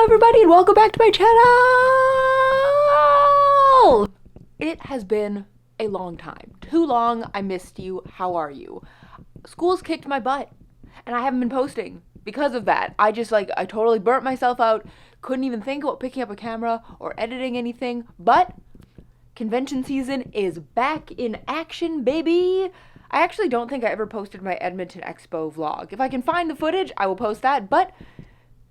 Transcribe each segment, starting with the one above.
Hello everybody and welcome back to my channel! It has been a long time. Too long. I missed you. How are you? School's kicked my butt and I haven't been posting because of that. I totally burnt myself out. Couldn't even think about picking up a camera or editing anything, but convention season is back in action, baby! I actually don't think I ever posted my Edmonton Expo vlog. If I can find the footage, I will post that, but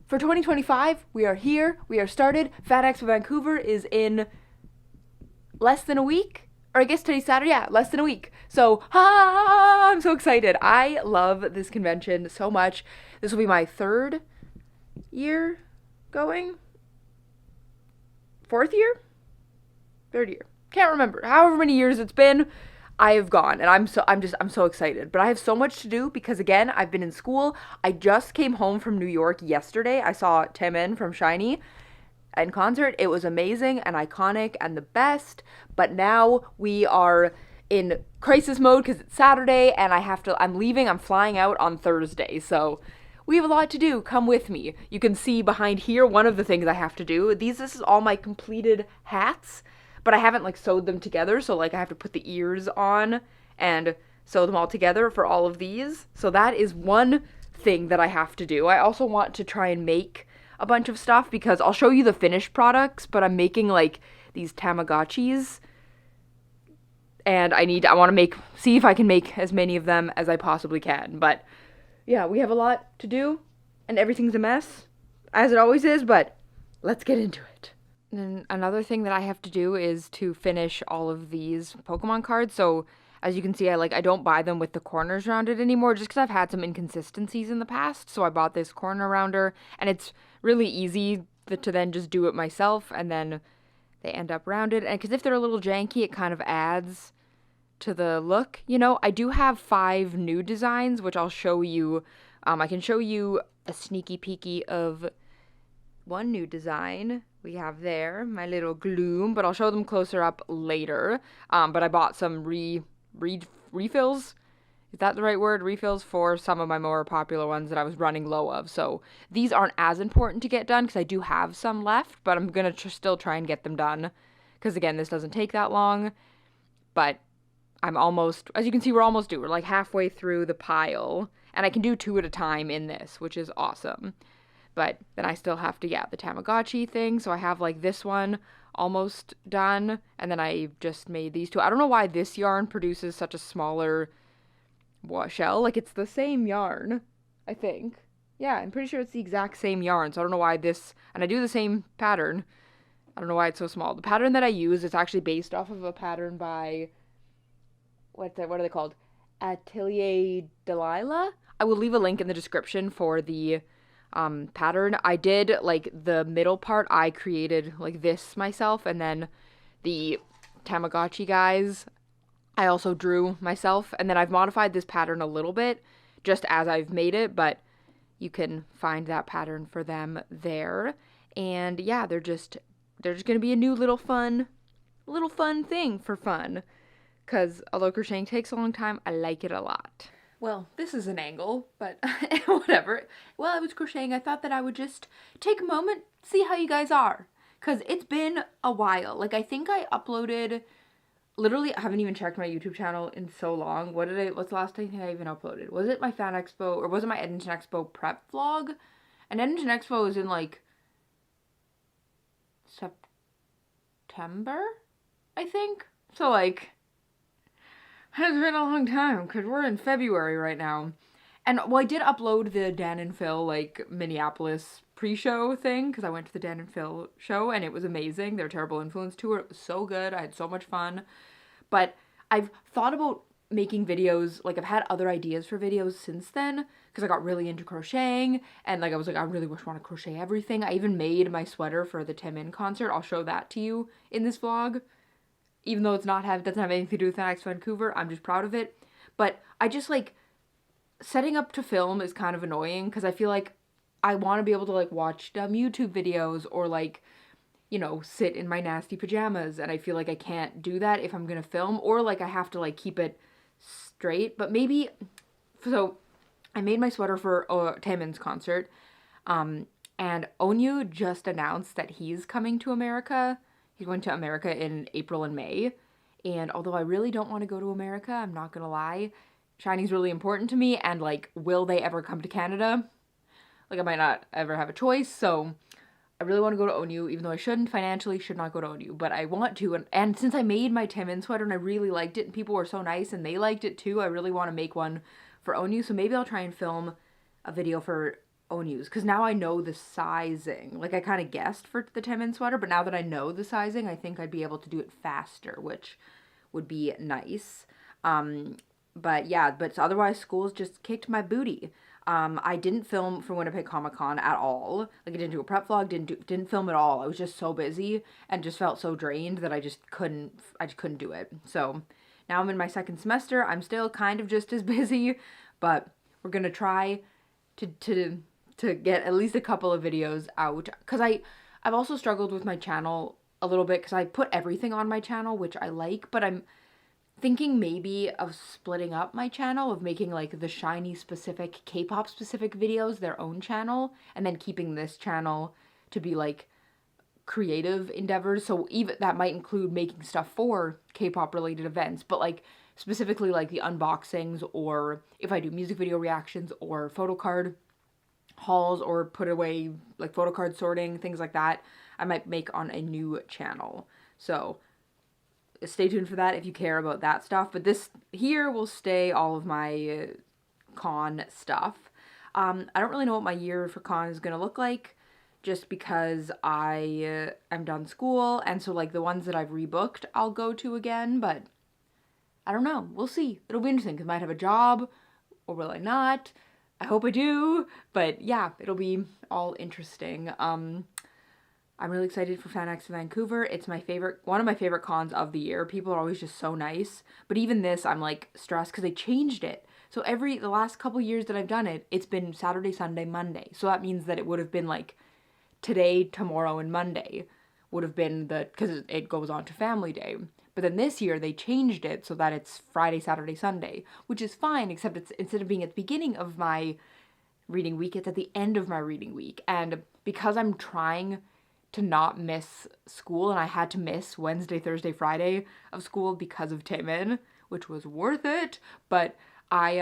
for 2025, we are here, we are started. Fanexpo Vancouver is in less than a week, or I guess today's Saturday, yeah, less than a week. So, I'm so excited. I love this convention so much. This will be my third year going? Fourth year? Third year. Can't remember. However many years it's been, I have gone and I'm so excited. But I have so much to do because again, I've been in school. I just came home from New York yesterday. I saw Timon from Shiny in concert. It was amazing and iconic and the best. But now we are in crisis mode because it's Saturday and I'm leaving. I'm flying out on Thursday. So we have a lot to do. Come with me. You can see behind here one of the things I have to do. This is all my completed hats. But I haven't sewed them together, so I have to put the ears on and sew them all together for all of these. So that is one thing that I have to do. I also want to try and make a bunch of stuff because I'll show you the finished products, but I'm making these Tamagotchis. And I want to see if I can make as many of them as I possibly can. But yeah, we have a lot to do and everything's a mess, as it always is, but let's get into it. And another thing that I have to do is to finish all of these Pokemon cards. So as you can see, I don't buy them with the corners rounded anymore just because I've had some inconsistencies in the past. So I bought this corner rounder and it's really easy to then just do it myself and then they end up rounded. And because if they're a little janky, it kind of adds to the look. You know, I do have 5 new designs, which I'll show you. I can show you a sneaky peeky of one new design we have there, my little Gloom, but I'll show them closer up later. But I bought some refills. Is that the right word? Refills for some of my more popular ones that I was running low of. So these aren't as important to get done because I do have some left, but I'm going to still try and get them done because, again, this doesn't take that long. But I'm almost, as you can see, we're almost due. We're halfway through the pile, and I can do 2 at a time in this, which is awesome. But then I still have to, the Tamagotchi thing. So I have this one almost done. And then I just made these 2. I don't know why this yarn produces such a smaller shell. It's the same yarn, I think. Yeah, I'm pretty sure it's the exact same yarn. So I don't know why this, and I do the same pattern. I don't know why it's so small. The pattern that I use is actually based off of a pattern by, what are they called? Atelier Delilah? I will leave a link in the description for the pattern. I did the middle part I created this myself, and then the Tamagotchi guys I also drew myself, and then I've modified this pattern a little bit just as I've made it, but you can find that pattern for them there. And yeah, they're just gonna be a new little fun thing for fun, because although crocheting takes a long time, I like it a lot. Well, this is an angle, but whatever. While I was crocheting, I thought that I would just take a moment, see how you guys are. Because it's been a while. I think I uploaded, literally, I haven't even checked my YouTube channel in so long. What's the last thing I even uploaded? Was it my Fanexpo, or was it my Edmonton Expo prep vlog? And Edmonton Expo was in, September, I think? So, it's been a long time because we're in February right now. And, well, I did upload the Dan and Phil, Minneapolis pre-show thing because I went to the Dan and Phil show and it was amazing. Their Terrible Influence tour. It was so good. I had so much fun. But I've thought about making videos. I've had other ideas for videos since then because I got really into crocheting. And, I was I really want to crochet everything. I even made my sweater for the Timon concert. I'll show that to you in this vlog. Even though doesn't have anything to do with Fanexpo Vancouver, I'm just proud of it. But I just setting up to film is kind of annoying because I feel I want to be able to watch dumb YouTube videos or sit in my nasty pajamas, and I feel I can't do that if I'm gonna film, or I have to keep it straight. But maybe, so I made my sweater for Taman's concert, And Onyu just announced that he's coming to America. He's going to America in April and May. And although I really don't want to go to America, I'm not gonna lie, Chinese really important to me. And like, will they ever come to Canada? Like, I might not ever have a choice. So I really want to go to Onyu, even though I shouldn't financially, should not go to Onyu, but I want to. And since I made my Timin sweater and I really liked it and people were so nice and they liked it too, I really want to make one for Onyu. So maybe I'll try and film a video for Onyus because now I know the sizing. Like I kind of guessed for the Timin sweater, but now that I know the sizing, I think I'd be able to do it faster, which would be nice. But yeah, but otherwise school's just kicked my booty. I didn't film for Winnipeg Comic Con at all. Like I didn't do a prep vlog, didn't film at all. I was just so busy and just felt so drained that I just couldn't do it. So now I'm in my second semester. I'm still kind of just as busy, but we're gonna try to get at least a couple of videos out. Cause I've also struggled with my channel a little bit because I put everything on my channel, which I like, but I'm thinking maybe of splitting up my channel, of making like the shiny specific K-pop specific videos their own channel, and then keeping this channel to be like creative endeavors. So even that might include making stuff for K-pop related events, but like specifically like the unboxings, or if I do music video reactions or photo card hauls or put away like photo card sorting, things like that, I might make on a new channel. So stay tuned for that if you care about that stuff. But this here will stay all of my con stuff. I don't really know what my year for con is gonna look like, just because I am done school, and so like the ones that I've rebooked I'll go to again, but I don't know. We'll see. It'll be interesting because I might have a job, or will I not? I hope I do, but yeah, it'll be all interesting. I'm really excited for Fanexpo Vancouver. It's my favorite, one of my favorite cons of the year. People are always just so nice. But even this, I'm like stressed because they changed it. So the last couple years that I've done it, it's been Saturday, Sunday, Monday. So that means that it would have been like today, tomorrow, and Monday would have been because it goes on to Family Day. But then this year they changed it so that it's Friday, Saturday, Sunday, which is fine, except it's instead of being at the beginning of my reading week, it's at the end of my reading week. And because I'm trying to not miss school, and I had to miss Wednesday, Thursday, Friday of school because of Timin, which was worth it, but I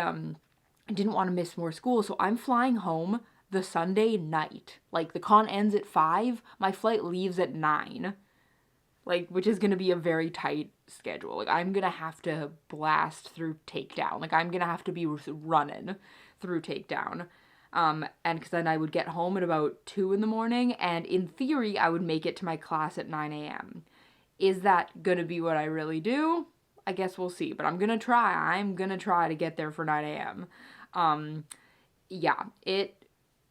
didn't want to miss more school, so I'm flying home the Sunday night. Like the con ends at 5, my flight leaves at 9. Like, which is gonna be a very tight schedule. Like I'm gonna have to blast through Takedown. Like I'm gonna have to be running through Takedown. And because then I would get home at about 2 in the morning, and in theory, I would make it to my class at 9 a.m. Is that gonna be what I really do? I guess we'll see, but I'm gonna try. I'm gonna try to get there for 9 a.m. Yeah, it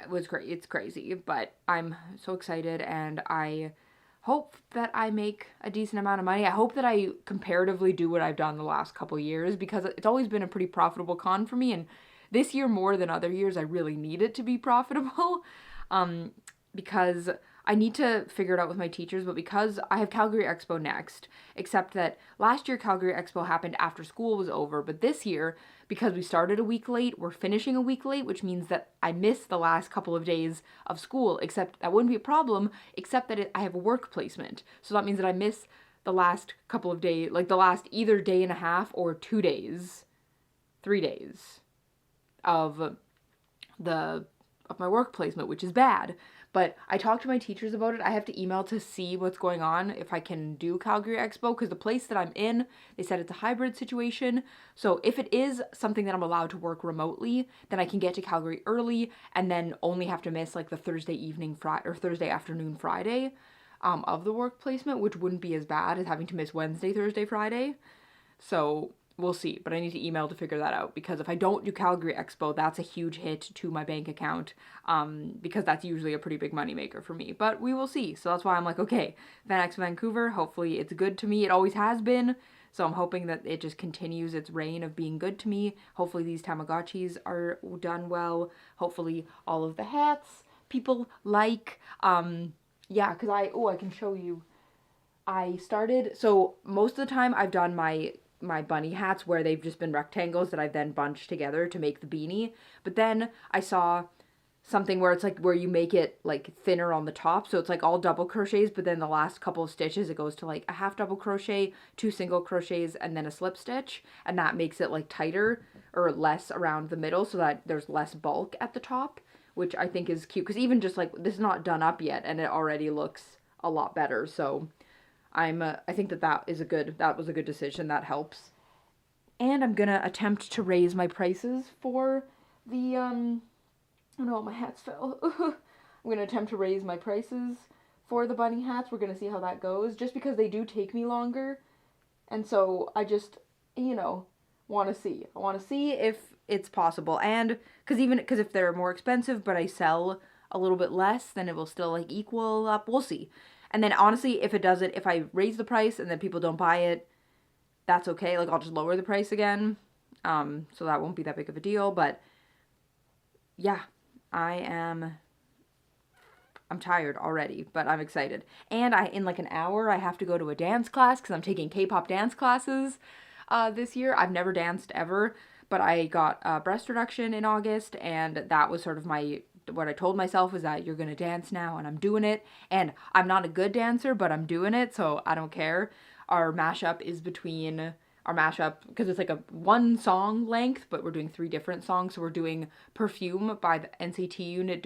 was great. It's crazy, but I'm so excited, and I hope that I make a decent amount of money. I hope that I comparatively do what I've done the last couple years, because it's always been a pretty profitable con for me, and this year more than other years I really need it to be profitable, because I need to figure it out with my teachers, but because I have Calgary Expo next, except that last year Calgary Expo happened after school was over, but this year, because we started a week late, we're finishing a week late, which means that I missed the last couple of days of school, except that wouldn't be a problem, except that I have a work placement. So that means that I miss the last couple of days, like the last either day and a half or 2 days, 3 days of my work placement, which is bad. But I talked to my teachers about it. I have to email to see what's going on, if I can do Calgary Expo, because the place that I'm in, they said it's a hybrid situation. So if it is something that I'm allowed to work remotely, then I can get to Calgary early and then only have to miss like the Thursday evening or Thursday afternoon Friday of the work placement, which wouldn't be as bad as having to miss Wednesday, Thursday, Friday. So we'll see, but I need to email to figure that out, because if I don't do Calgary Expo, that's a huge hit to my bank account, because that's usually a pretty big moneymaker for me, but we will see. So that's why I'm like, okay, Fanexpo Vancouver, hopefully it's good to me. It always has been, so I'm hoping that it just continues its reign of being good to me. Hopefully these Tamagotchis are done well. Hopefully all of the hats people like, yeah, because I can show you. I started, so most of the time I've done my bunny hats where they've just been rectangles that I've then bunched together to make the beanie. But then I saw something where it's like where you make it like thinner on the top, so it's like all double crochets, but then the last couple of stitches it goes to like a half double crochet, 2 single crochets, and then a slip stitch, and that makes it like tighter or less around the middle so that there's less bulk at the top, which I think is cute because even just like this is not done up yet and it already looks a lot better. So I think that was a good decision. That helps. And I'm gonna attempt to raise my prices for the oh no, my hats fell. I'm going to attempt to raise my prices for the bunny hats. We're going to see how that goes, just because they do take me longer. And so I just, want to see. I want to see if it's possible. And because if they're more expensive, but I sell a little bit less, then it will still like equal up. We'll see. And then honestly, if I raise the price and then people don't buy it, that's okay. Like I'll just lower the price again. So that won't be that big of a deal. But yeah. I'm tired already, but I'm excited. And in like an hour, I have to go to a dance class because I'm taking K-pop dance classes this year. I've never danced ever, but I got breast reduction in August, and that was sort of what I told myself is that you're gonna dance now, and I'm doing it. And I'm not a good dancer, but I'm doing it, so I don't care. Our mashup, because it's like a one song length, but we're doing 3 different songs. So we're doing Perfume by the NCT unit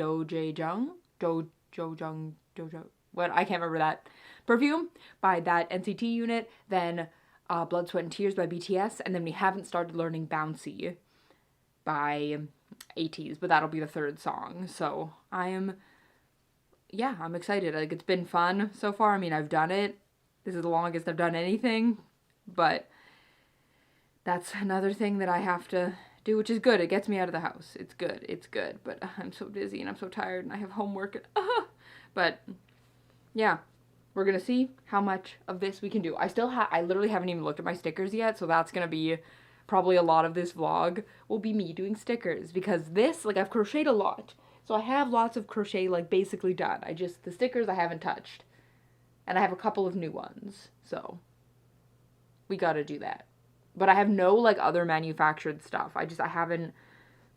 what, I can't remember that. Perfume by that NCT unit, then Blood, Sweat and Tears by BTS, and then we haven't started learning Bouncy by ATEEZ, but that'll be the 3rd song. So I'm excited. Like it's been fun so far. I mean, I've done it. This is the longest I've done anything, but that's another thing that I have to do, which is good. It gets me out of the house. It's good. But I'm so dizzy and I'm so tired and I have homework. But yeah, we're going to see how much of this we can do. I literally haven't even looked at my stickers yet. So that's going to be probably a lot of this vlog will be me doing stickers because I've crocheted a lot. So I have lots of crochet like basically done. The stickers I haven't touched. And I have a couple of new ones. So we got to do that. But I have no like other manufactured stuff. I haven't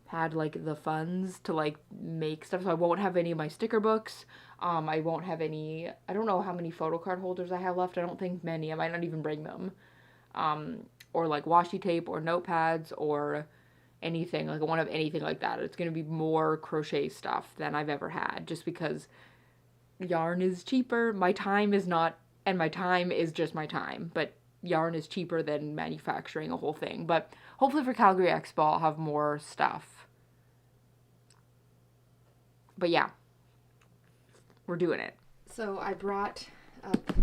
had like the funds to like make stuff. So I won't have any of my sticker books. I won't have any, I don't know how many photo card holders I have left. I don't think many. I might not even bring them. Or like washi tape or notepads or anything. Like I won't have anything like that. It's going to be more crochet stuff than I've ever had just because yarn is cheaper. My time is not, and my time is just my time. But yarn is cheaper than manufacturing a whole thing. But hopefully for Calgary Expo, I'll have more stuff. But yeah, we're doing it. So I brought up,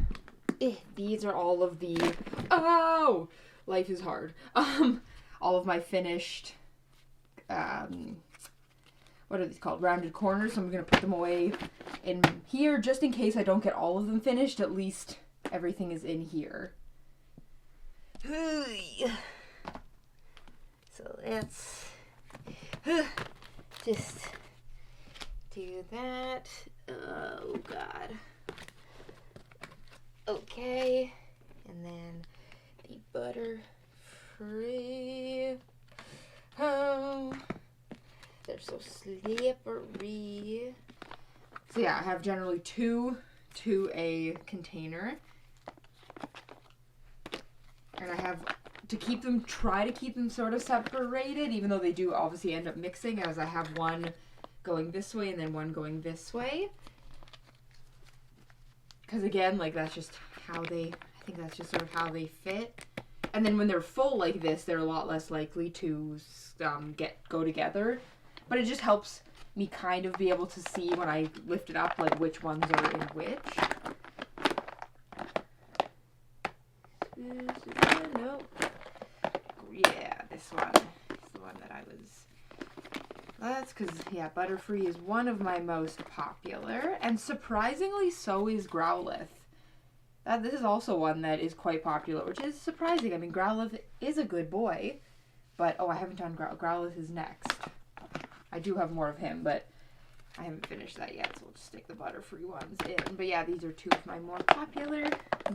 these are all of the, life is hard. All of my finished, what are these called? Rounded corners. So I'm going to put them away in here just in case I don't get all of them finished. At least everything is in here. So let's just do that. Oh God. Okay. And then the butter free. Oh, they're so slippery. So yeah, I have generally two to a container. And I have to try to keep them sort of separated, even though they do obviously end up mixing, as I have one going this way and then one going this way. Because again, like that's just I think that's just sort of how they fit. And then when they're full like this, they're a lot less likely to go together. But it just helps me kind of be able to see when I lift it up, like which ones are in which. Nope. Yeah, this one is the one that I was. That's because, yeah, Butterfree is one of my most popular, and surprisingly so is Growlithe. This is also one that is quite popular, which is surprising. I mean, Growlithe is a good boy, but, I haven't done Growlithe is next. I do have more of him, but I haven't finished that yet, so we'll just stick the Butterfree ones in. But yeah, these are two of my more popular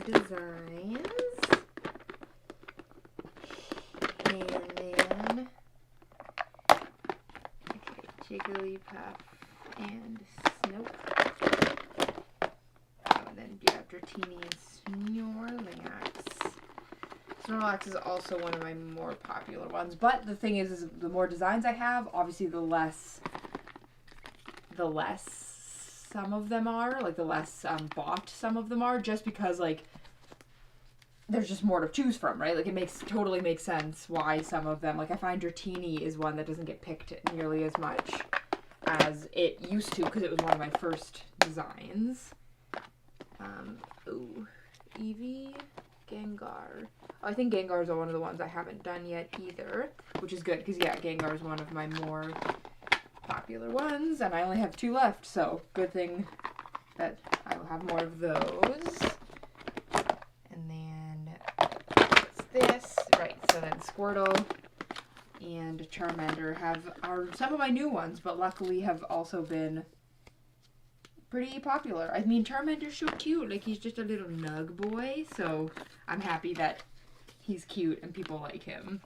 designs. And then, okay, Jigglypuff and Snoke. And then you have Dratini and Snorlax. Snorlax is also one of my more popular ones, but the thing is the more designs I have, obviously the less some of them are, like the less bought some of them are, just because like there's just more to choose from, right? Like it totally makes sense why some of them, like I find Dratini is one that doesn't get picked nearly as much as it used to because it was one of my first designs. Eevee, Gengar. I think Gengar is one of the ones I haven't done yet either, which is good because yeah, Gengar is one of my more popular ones, and I only have 2 left, so good thing that I will have more of those. And then what's this? Right, so then Squirtle and Charmander are some of my new ones, but luckily have also been pretty popular. I mean, Charmander's so cute. Like, he's just a little nug boy, so I'm happy that he's cute and people like him.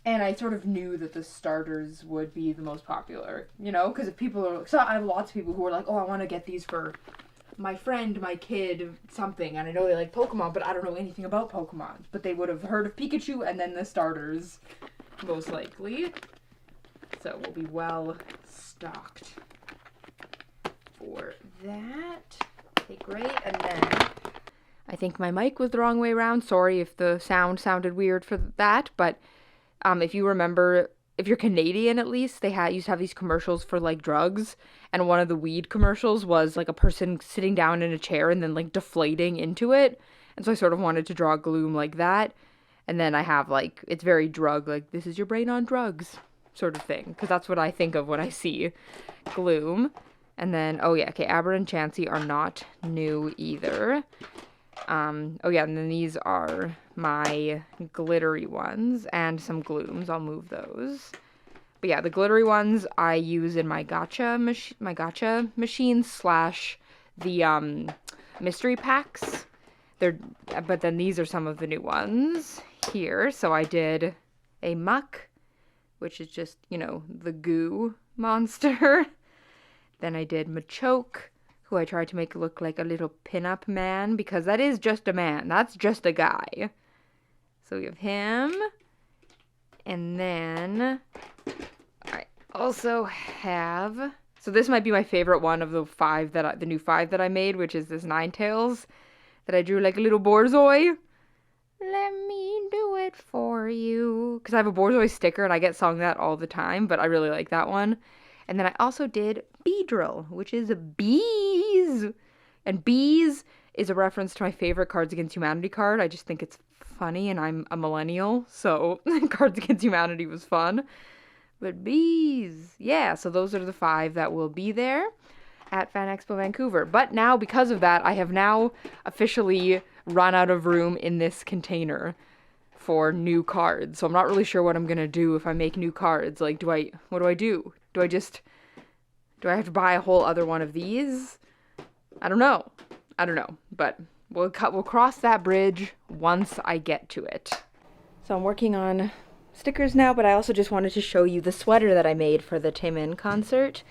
And I sort of knew that the starters would be the most popular, you know? Because if people are... So I have lots of people who are like, oh, I want to get these for my friend, my kid, something. And I know they like Pokemon, but I don't know anything about Pokemon. But they would have heard of Pikachu and then the starters, most likely. So we'll be well stocked for that. Okay, great. And then I think my mic was the wrong way around. Sorry if the sound sounded weird for that, but if you remember, if you're Canadian at least, they used to have these commercials for like drugs, and one of the weed commercials was like a person sitting down in a chair and then like deflating into it. And so I sort of wanted to draw Gloom like that. And then I have like, it's very drug, like this is your brain on drugs sort of thing, because that's what I think of when I see Gloom. And then, oh yeah, okay, Aber and Chansey are not new either. Oh yeah, and then these are my glittery ones and some Glooms. I'll move those. But yeah, the glittery ones I use in my gacha machines / the mystery packs. But then these are some of the new ones here. So I did a Muck, which is just, you know, the goo monster. Then I did Machoke, who I tried to make look like a little pinup man, because that is just a man. That's just a guy. So we have him. And then I also have... So this might be my favorite one of the new 5 that I made, which is this Ninetales that I drew like a little Borzoi. Let me do it for you. Because I have a Borzoi sticker and I get sung that all the time, but I really like that one. And then I also did Beedrill, which is bees. And bees is a reference to my favorite Cards Against Humanity card. I just think it's funny, and I'm a millennial, so Cards Against Humanity was fun. But bees, yeah, so those are the 5 that will be there at Fanexpo Vancouver. But now, because of that, I have now officially run out of room in this container for new cards. So I'm not really sure what I'm gonna do if I make new cards. Like, what do I do? Do I have to buy a whole other one of these? I don't know, but we'll cross that bridge once I get to it. So I'm working on stickers now, but I also just wanted to show you the sweater that I made for the Taemin concert,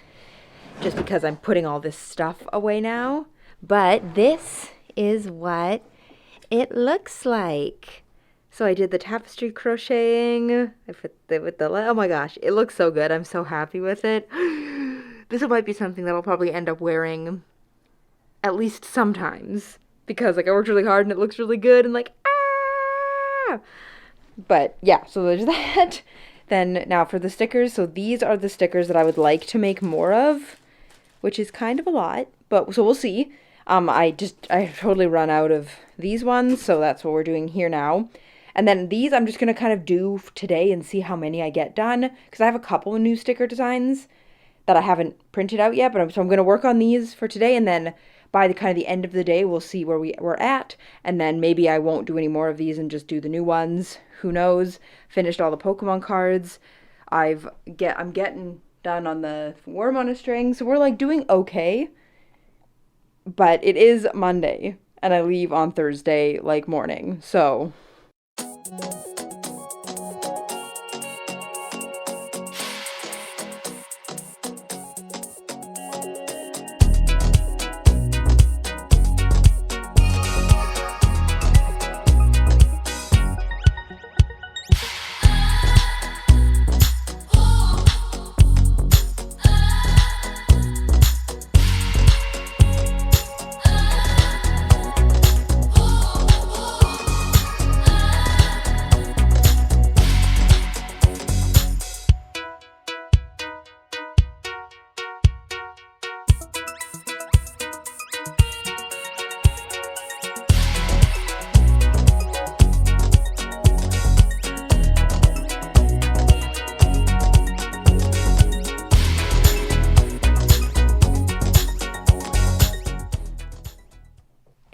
just because I'm putting all this stuff away now. But this is what it looks like. So I did the tapestry crocheting. I put oh my gosh, it looks so good. I'm so happy with it. This might be something that I'll probably end up wearing at least sometimes, because like I worked really hard and it looks really good and like, ah! But yeah, so there's that. Then now for the stickers. So these are the stickers that I would like to make more of, which is kind of a lot, but so we'll see. I totally run out of these ones, so that's what we're doing here now. And then these I'm just going to kind of do today and see how many I get done, because I have a couple of new sticker designs that I haven't printed out yet, but so I'm going to work on these for today, and then by the end of the day we'll see where we're at, and then maybe I won't do any more of these and just do the new ones. Who knows? Finished all the Pokemon cards. I'm getting done on the Worm on a String, so we're like doing okay. But it is Monday, and I leave on Thursday like morning, so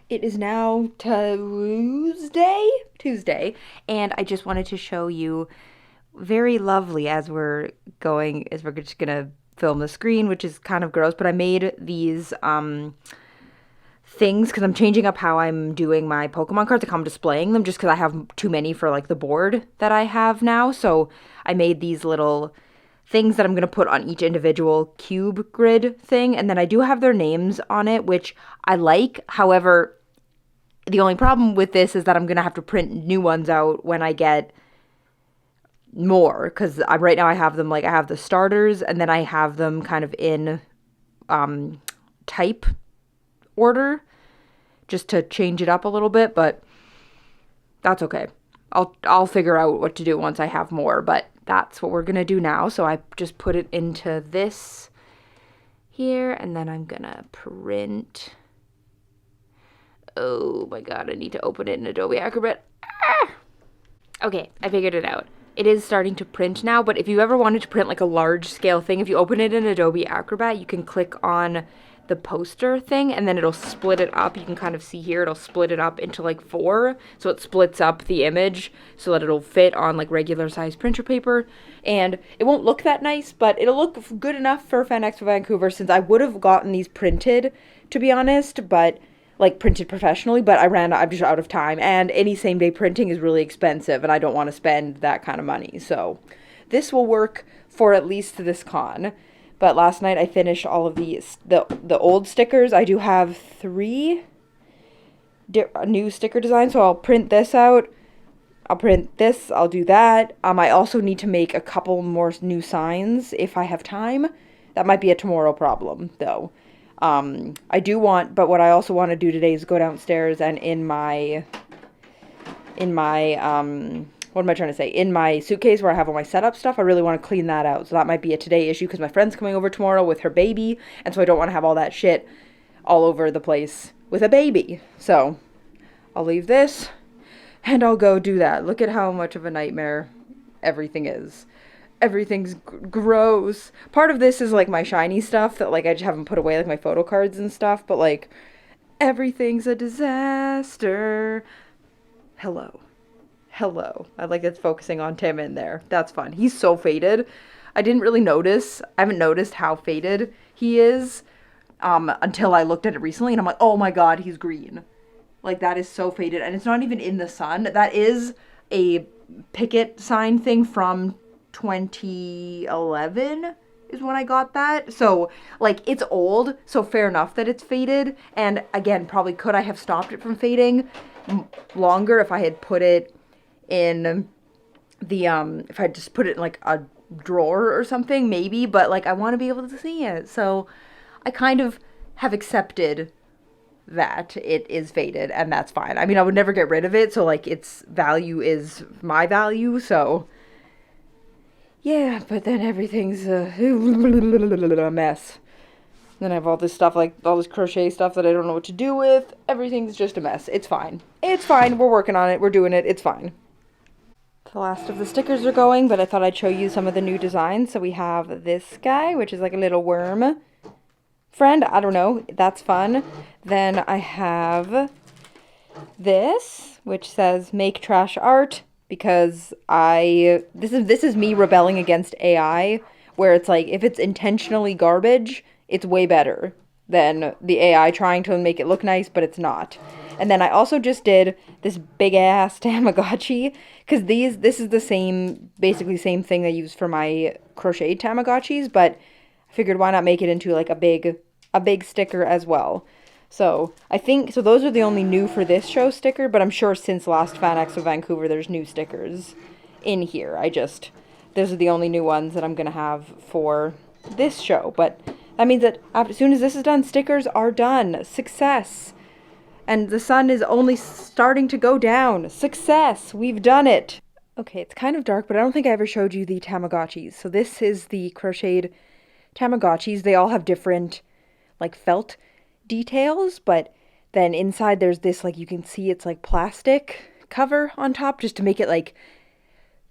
It is now Tuesday, and I just wanted to show you very lovely as we're just gonna film the screen, which is kind of gross, but I made these things because I'm changing up how I'm doing my Pokemon cards, like how I'm displaying them, just because I have too many for like the board that I have now. So I made these little things that I'm going to put on each individual cube grid thing, and then I do have their names on it, which I like. However, the only problem with this is that I'm going to have to print new ones out when I get more, because right now I have them, like I have the starters, and then I have them kind of in type order just to change it up a little bit, but that's okay. I'll figure out what to do once I have more, but that's what we're gonna do now. So I just put it into this here, and then I'm gonna print. Oh my god, I need to open it in Adobe Acrobat. Ah! Okay, I figured it out. It is starting to print now, but if you ever wanted to print like a large scale thing, if you open it in Adobe Acrobat, you can click on the poster thing and then it'll split it up. You can kind of see here, it'll split it up into like 4. So it splits up the image so that it'll fit on like regular size printer paper. And it won't look that nice, but it'll look good enough for Fanexpo Vancouver, since I would have gotten these printed, to be honest, but like printed professionally, but I'm just out of time, and any same day printing is really expensive and I don't want to spend that kind of money. So this will work for at least this con. But last night I finished all of the old stickers. I do have 3 new sticker designs, so I'll print this out. I'll print this, I'll do that. I also need to make a couple more new signs if I have time. That might be a tomorrow problem though. But what I also want to do today is go downstairs and in my what am I trying to say? In my suitcase where I have all my setup stuff, I really want to clean that out. So that might be a today issue because my friend's coming over tomorrow with her baby, and so I don't want to have all that shit all over the place with a baby. So I'll leave this and I'll go do that. Look at how much of a nightmare everything is. Everything's gross. Part of this is like my shiny stuff that like I just haven't put away, like my photo cards and stuff, but like everything's a disaster. Hello. I like it's focusing on Tim in there. That's fun. He's so faded. I haven't noticed how faded he is until I looked at it recently, and I'm like, oh my god, he's green. Like that is so faded, and it's not even in the sun. That is a picket sign thing from 2011 is when I got that. So like it's old, so fair enough that it's faded. And again, probably could I have stopped it from fading longer if I had put it in the if I just put it in like a drawer or something, maybe, but like I want to be able to see it. So I kind of have accepted that it is faded, and that's fine. I mean, I would never get rid of it, so like its value is my value, so yeah, but then everything's a mess. Then I have all this stuff, like all this crochet stuff that I don't know what to do with. Everything's just a mess. It's fine. It's fine. We're working on it. We're doing it. It's fine. The last of the stickers are going, but I thought I'd show you some of the new designs. So we have this guy, which is like a little worm friend. I don't know. That's fun. Then I have this, which says make trash art, because this is me rebelling against AI, where it's like if it's intentionally garbage, it's way better than the AI trying to make it look nice, but it's not. And then I also just did this big ass Tamagotchi, because this is the basically same thing I use for my crocheted Tamagotchis, but I figured why not make it into like a big sticker as well. So I think those are the only new for this show sticker, but I'm sure since last FanExpo Vancouver there's new stickers in here. Those are the only new ones that I'm gonna have for this show, but that means that as soon as this is done, stickers are done. Success. And the sun is only starting to go down. Success! We've done it! Okay, it's kind of dark, but I don't think I ever showed you the Tamagotchis. So this is the crocheted Tamagotchis. They all have different, like, felt details, but then inside there's this, like, you can see it's, like, plastic cover on top, just to make it, like,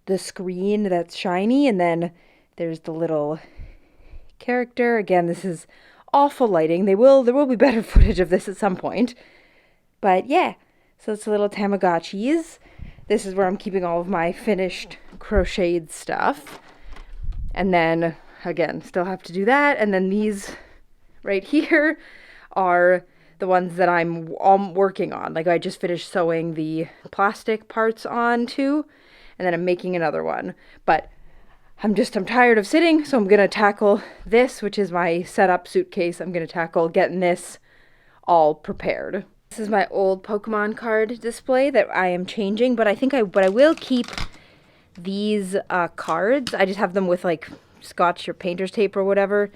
the screen that's shiny, and then there's the little character. Again, this is awful lighting. There will be better footage of this at some point. But yeah, so it's a little Tamagotchis. This is where I'm keeping all of my finished crocheted stuff. And then, again, still have to do that. And then these right here are the ones that I'm working on. Like, I just finished sewing the plastic parts on too. And then I'm making another one. But I'm tired of sitting, so I'm going to tackle this, which is my setup suitcase. I'm going to tackle getting this all prepared. This is my old Pokemon card display that I am changing, but I will keep these cards. I just have them with like scotch or painter's tape or whatever.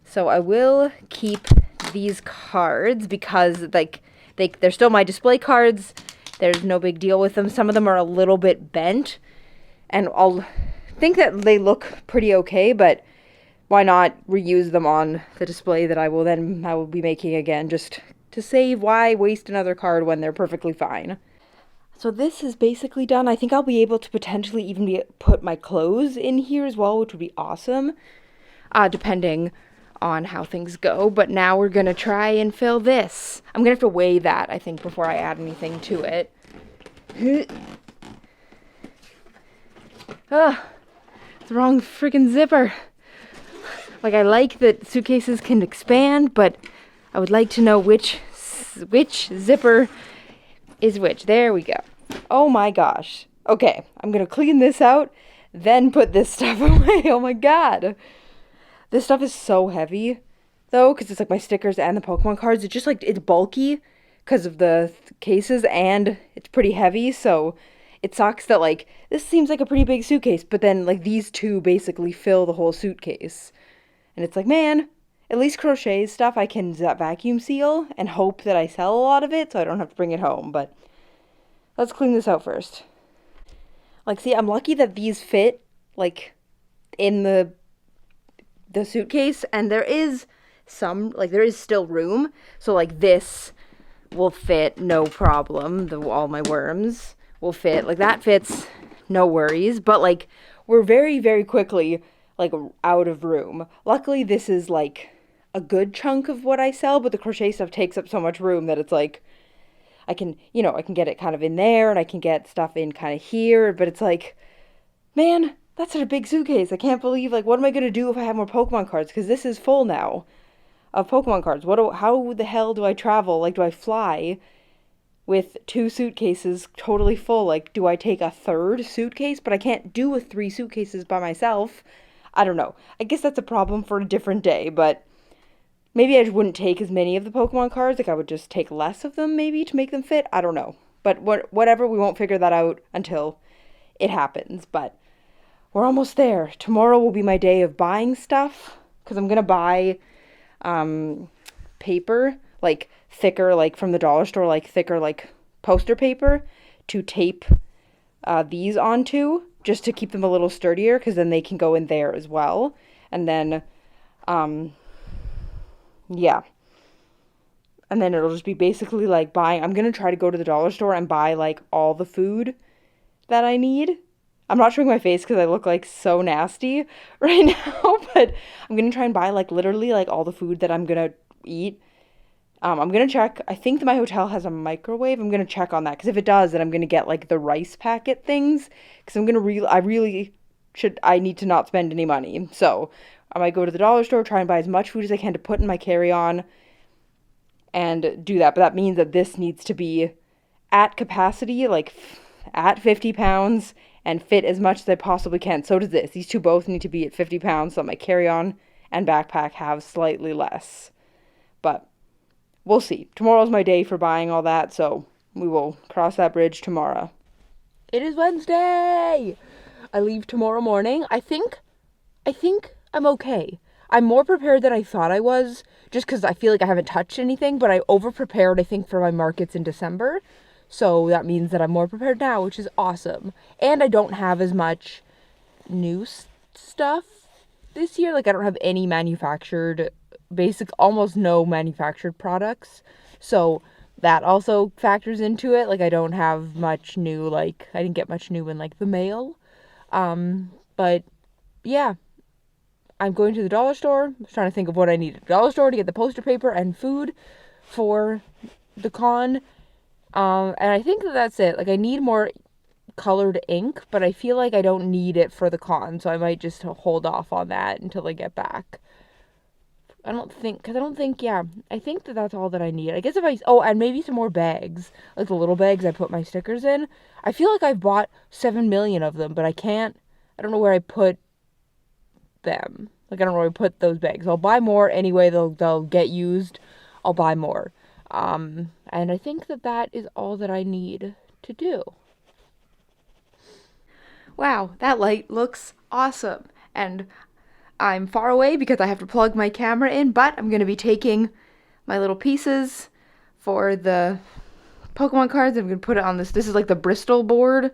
So I will keep these cards because like they're still my display cards. There's no big deal with them. Some of them are a little bit bent, and I'll think that they look pretty okay, but why not reuse them on the display that I will be making again, just to save. Why waste another card when they're perfectly fine? So this is basically done. I think I'll be able to potentially even put my clothes in here as well, which would be awesome, depending on how things go. But now we're going to try and fill this. I'm going to have to weigh that, I think, before I add anything to it. Ugh, it's the wrong freaking zipper. Like, I like that suitcases can expand, but I would like to know which zipper is which. There we go. Oh my gosh. Okay, I'm going to clean this out, then put this stuff away. Oh my god. This stuff is so heavy, though, because it's like my stickers and the Pokemon cards. It's just like, it's bulky because of the cases, and it's pretty heavy, so it sucks that, like, this seems like a pretty big suitcase, but then, like, these two basically fill the whole suitcase. And it's like, man, at least crochet stuff I can vacuum seal and hope that I sell a lot of it so I don't have to bring it home. But let's clean this out first. Like, see, I'm lucky that these fit, like, in the suitcase, and there is still room. So, like, this will fit no problem. All my worms will fit. Like, that fits, no worries. But, like, we're very, very quickly, like, out of room. Luckily, this is, like, a good chunk of what I sell, but the crochet stuff takes up so much room that it's, like, I can get it kind of in there, and I can get stuff in kind of here, but it's like, man, that's such a big suitcase. I can't believe, like, what am I going to do if I have more Pokemon cards? Because this is full now of Pokemon cards. How the hell do I travel? Like, do I fly with 2 suitcases totally full? Like, do I take a 3rd suitcase? But I can't do 3 suitcases by myself. I don't know. I guess that's a problem for a different day, but maybe I just wouldn't take as many of the Pokemon cards. Like, I would just take less of them, maybe, to make them fit. I don't know. But whatever, we won't figure that out until it happens. But we're almost there. Tomorrow will be my day of buying stuff, because I'm going to buy paper, like, thicker, like, from the dollar store, like, thicker, like, poster paper to tape these onto, just to keep them a little sturdier, because then they can go in there as well. And then, yeah. And then it'll just be basically like I'm going to try to go to the dollar store and buy, like, all the food that I need. I'm not showing my face because I look, like, so nasty right now, but I'm going to try and buy, like, literally, like, all the food that I'm going to eat. I'm going to check. I think that my hotel has a microwave. I'm going to check on that, because if it does, then I'm going to get, like, the rice packet things, because I need to not spend any money. So I might go to the dollar store, try and buy as much food as I can to put in my carry-on and do that. But that means that this needs to be at capacity, like at 50 pounds, and fit as much as I possibly can. So does this. These two both need to be at 50 pounds, so that my carry-on and backpack have slightly less. But we'll see. Tomorrow's my day for buying all that, so we will cross that bridge tomorrow. It is Wednesday! I leave tomorrow morning. I think I'm okay. I'm more prepared than I thought I was, just because I feel like I haven't touched anything, but I over-prepared, I think, for my markets in December. So that means that I'm more prepared now, which is awesome. And I don't have as much new stuff this year. Like, I don't have any almost no manufactured products. So that also factors into it. Like, I don't have much new, like, I didn't get much new in, like, the mail. But yeah, I'm going to the dollar store. I'm trying to think of what I need at the dollar store to get the poster paper and food for the con. And I think that that's it. Like, I need more colored ink, but I feel like I don't need it for the con, so I might just hold off on that until I get back. Yeah, I think that that's all that I need. I guess and maybe some more bags, like the little bags I put my stickers in. I feel like I've bought 7 million of them, but I don't know where I put them. Like, I don't know where I put those bags. I'll buy more anyway, they'll get used. I'll buy more. And I think that that is all that I need to do. Wow, that light looks awesome. And I'm far away because I have to plug my camera in, but I'm going to be taking my little pieces for the Pokemon cards. I'm going to put it on this. This is like the Bristol board,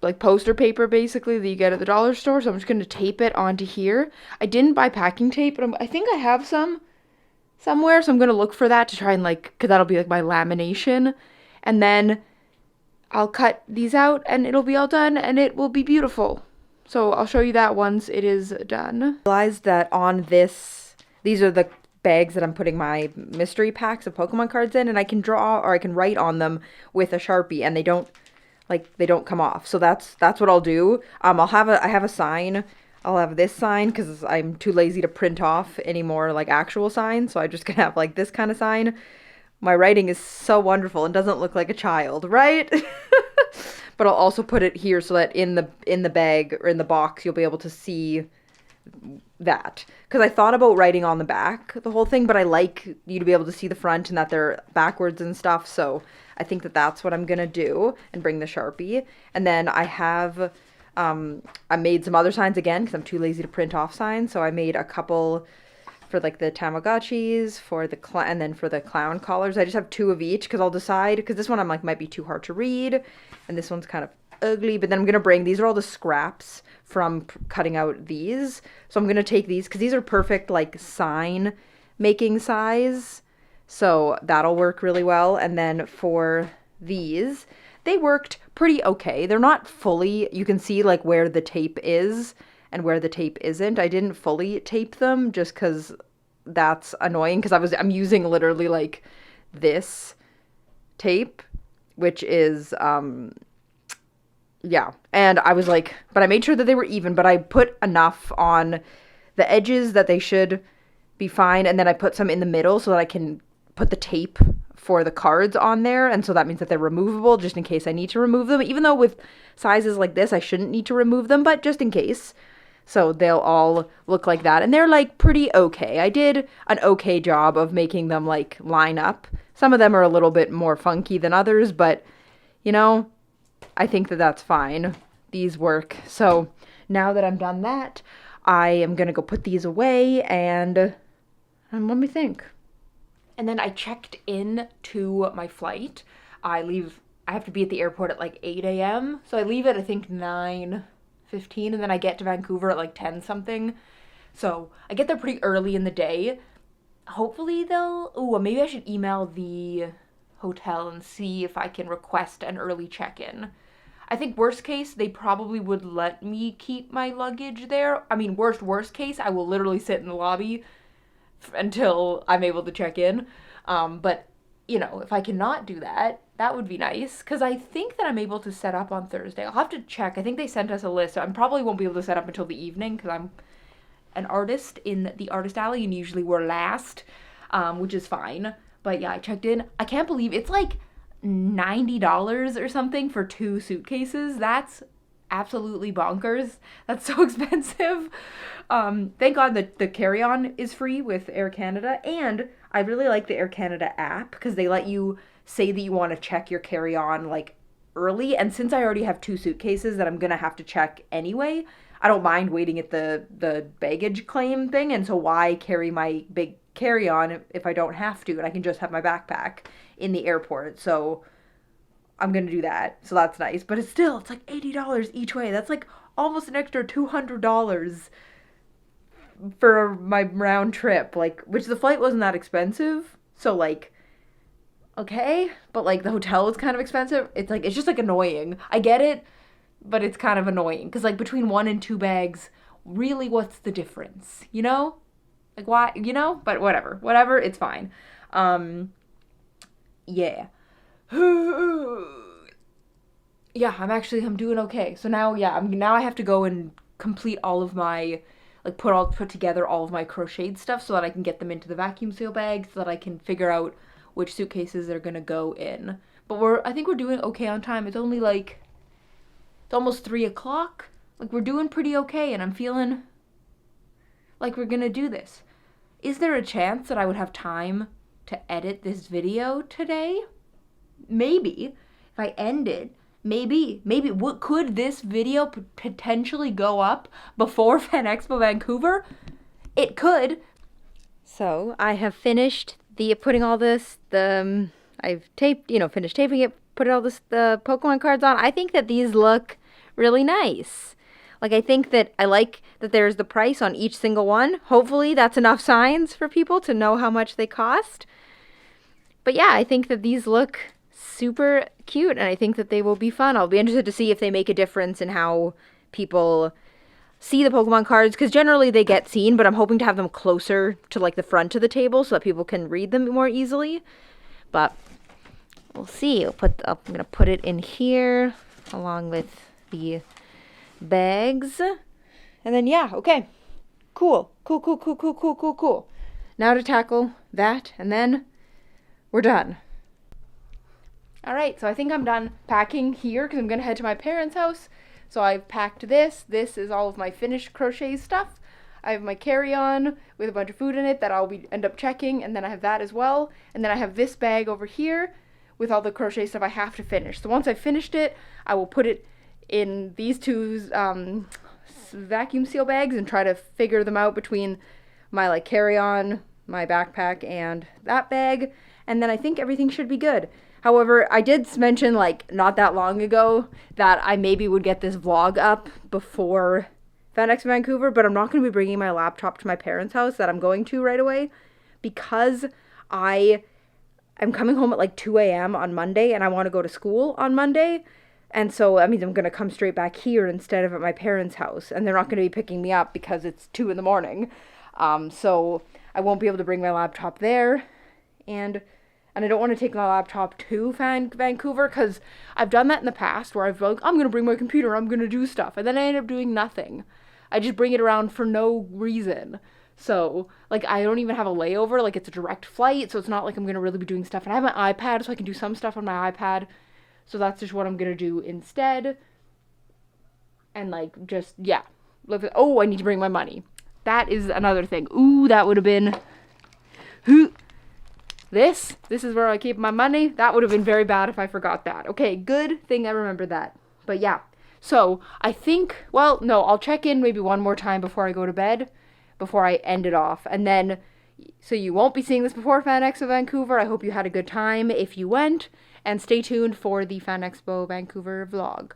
like poster paper basically that you get at the dollar store. So I'm just going to tape it onto here. I didn't buy packing tape, but I think I have some somewhere. So I'm going to look for that to try and because that'll be like my lamination. And then I'll cut these out and it'll be all done and it will be beautiful. So I'll show you that once it is done. I realized that on these are the bags that I'm putting my mystery packs of Pokemon cards in, and I can draw or I can write on them with a Sharpie and they don't come off. So that's what I'll do. I have a sign. I'll have this sign because I'm too lazy to print off any more like actual signs. So I'm just gonna have like this kind of sign. My writing is so wonderful and doesn't look like a child, right? But I'll also put it here so that in the bag or in the box you'll be able to see that. Because I thought about writing on the back the whole thing, but I like you to be able to see the front and that they're backwards and stuff. So I think that that's what I'm gonna do and bring the Sharpie. And then I made some other signs again because I'm too lazy to print off signs. So I made a couple for like the Tamagotchis, and then for the clown collars. I just have 2 of each because I'll decide, because this one I'm like might be too hard to read and this one's kind of ugly, but then I'm gonna these are all the scraps from cutting out these. So I'm gonna take these because these are perfect like sign making size. So that'll work really well. And then for these, they worked pretty okay. They're not fully, you can see like where the tape is and where the tape isn't. I didn't fully tape them just because that's annoying because I'm using literally like this tape, which is yeah. And I was like, but I made sure that they were even, but I put enough on the edges that they should be fine, and then I put some in the middle so that I can put the tape for the cards on there, and so that means that they're removable just in case I need to remove them, even though with sizes like this I shouldn't need to remove them, but just in case. So they'll all look like that, and they're like pretty okay. I did an okay job of making them like line up. Some of them are a little bit more funky than others, but you know, I think that that's fine. These work. So now that I'm done that, I am gonna go put these away and let me think. And then I checked in to my flight. I have to be at the airport at like 8 a.m. So I leave at I think 9:15, and then I get to Vancouver at like 10 something. So I get there pretty early in the day. Hopefully maybe I should email the hotel and see if I can request an early check-in. I think worst case, they probably would let me keep my luggage there. I mean, worst case, I will literally sit in the lobby until I'm able to check in. But, you know, if I cannot do that, that would be nice. Because I think that I'm able to set up on Thursday. I'll have to check. I think they sent us a list. So I probably won't be able to set up until the evening because I'm an artist in the artist alley and usually we're last, which is fine. But yeah, I checked in. I can't believe it's like $90 or something for 2 suitcases. That's absolutely bonkers. That's so expensive. Thank God that the carry-on is free with Air Canada, and I really like the Air Canada app because they let you say that you want to check your carry-on like early, and since I already have 2 suitcases that I'm gonna have to check anyway, I don't mind waiting at the baggage claim thing, and so why carry my big carry-on if I don't have to, and I can just have my backpack in the airport. So I'm gonna do that. So that's nice. But it's like $80 each way. That's like almost an extra $200 for my round trip. Like, which the flight wasn't that expensive. So like, okay, but like the hotel is kind of expensive. It's just like annoying. I get it, but it's kind of annoying because like between 1 and 2 bags, really, what's the difference? You know? Like, why, but whatever, it's fine. Yeah. Yeah, I'm doing okay. So now, yeah, now I have to go and complete all of my, like, put together all of my crocheted stuff so that I can get them into the vacuum seal bag so that I can figure out which suitcases they're gonna go in. But I think we're doing okay on time. It's only like, it's almost 3 o'clock. Like, we're doing pretty okay, and I'm feeling like we're gonna do this. Is there a chance that I would have time to edit this video today? Maybe. If I end it, maybe. Could this video potentially go up before Fanexpo Vancouver? It could. So I have finished putting all this, I've finished taping it, put all the Pokemon cards on. I think that these look really nice. Like, I think that I like that there's the price on each single one. Hopefully that's enough signs for people to know how much they cost. But yeah, I think that these look super cute, and I think that they will be fun. I'll be interested to see if they make a difference in how people see the Pokemon cards, because generally they get seen, but I'm hoping to have them closer to, like, the front of the table so that people can read them more easily. But we'll see. I'm going to put it in here along with the bags. And then, yeah, okay. Cool. Now to tackle that, and then we're done. All right, so I think I'm done packing here because I'm going to head to my parents' house. So I've packed this. This is all of my finished crochet stuff. I have my carry-on with a bunch of food in it that end up checking, and then I have that as well. And then I have this bag over here with all the crochet stuff I have to finish. So once I've finished it, I will put it in these two vacuum seal bags and try to figure them out between my, like, carry-on, my backpack, and that bag. And then I think everything should be good. However, I did mention, like, not that long ago that I maybe would get this vlog up before Fanexpo Vancouver, but I'm not going to be bringing my laptop to my parents' house that I'm going to right away because I am coming home at like 2 a.m. on Monday and I want to go to school on Monday. And so that means I'm going to come straight back here instead of at my parents' house, and they're not going to be picking me up because it's 2 in the morning. So I won't be able to bring my laptop there, and I don't want to take my laptop to Vancouver because I've done that in the past where I've like, I'm going to bring my computer, I'm going to do stuff, and then I end up doing nothing. I just bring it around for no reason. So, like, I don't even have a layover, like, it's a direct flight, so it's not like I'm going to really be doing stuff. And I have my iPad, so I can do some stuff on my iPad. So that's just what I'm going to do instead. And, like, just, yeah. Oh, I need to bring my money. That is another thing. Ooh, that would have been... This is where I keep my money. That would have been very bad if I forgot that. Okay, good thing I remembered that. But yeah, so I think, well, no, I'll check in maybe one more time before I go to bed, before I end it off. And then, so you won't be seeing this before Fanexpo Vancouver. I hope you had a good time if you went. And stay tuned for the Fanexpo Vancouver vlog.